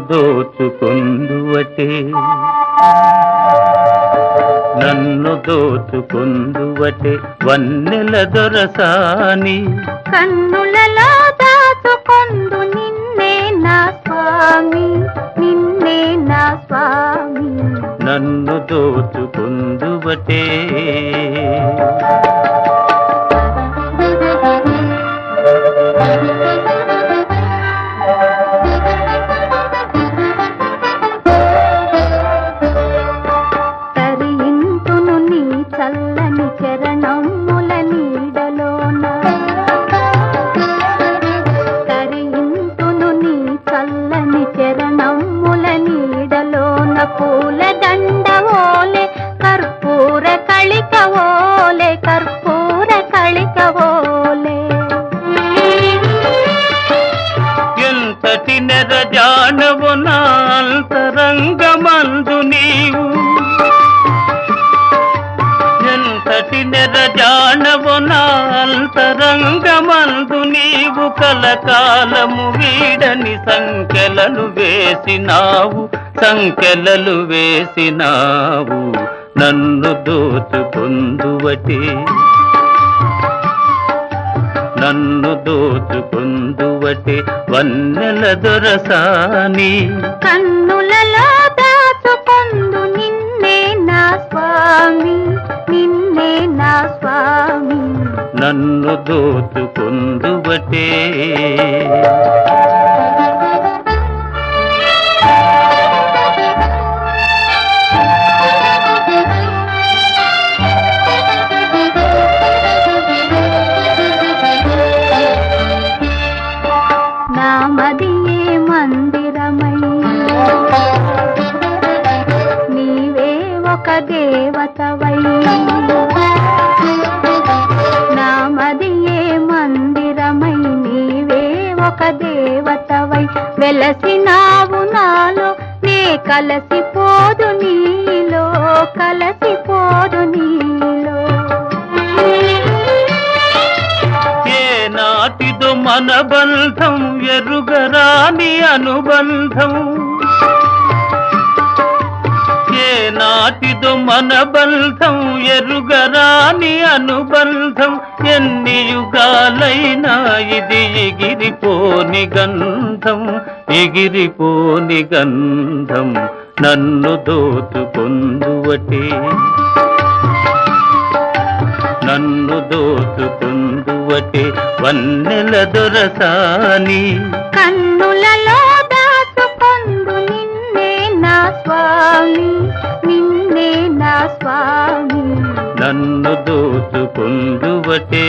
దోచుకొందువటే నన్ను దోచుకొందువటే వన్నెల దొరసాని కన్నులలో దాచుకొందు నిన్నే నా స్వామి నిన్నే నా స్వామి నన్ను దోచుకొందువటే తరింతును నీ చల్లని చరణముల నీడలోన తరింతును నీ చల్లని చరణముల నీడలోన పూల దండవోలే కర్పూర కళికవోలే కర్పూర కళికవోలే ఎంతటి నెరజానవు నా అంతరంగమందు నీవు ఎంతటి నెరజానవు నా అంతరంగమందు నీవు కలకాలము వీడని సంకెలలు వేసినావు నన్ను దోచుకొందువటే నన్ను దోచుకొందువటే వన్నెల దొరసాని కన్నులలో దాచుకొందు నిన్నే నా స్వామి నిన్నే నా స్వామి నన్ను దోచుకొందువటే నామదియే మందిరమై నీవే ఒక దేవతవై నామదియే మందిరమై నీవే ఒక దేవతవై వెలసినావు నాలో నే కలసిపోదు నీలో కలసిపోదు నీలో నాటిదో మన బంధం ఎరుగరాని అనుబంధం ఏ నాటిదో మన బంధం ఎరుగరాని అనుబంధం ఎన్ని యుగాలైనా ఇది ఎగిరిపోని గంధం నన్ను దోచుకొందువటే నన్ను దోచుకొందువటే వన్నెల దొరసాని కన్నులలో దాచుకొందు నిన్నే నా స్వామి నిన్నే నా స్వామి నన్ను దోచుకొందువటే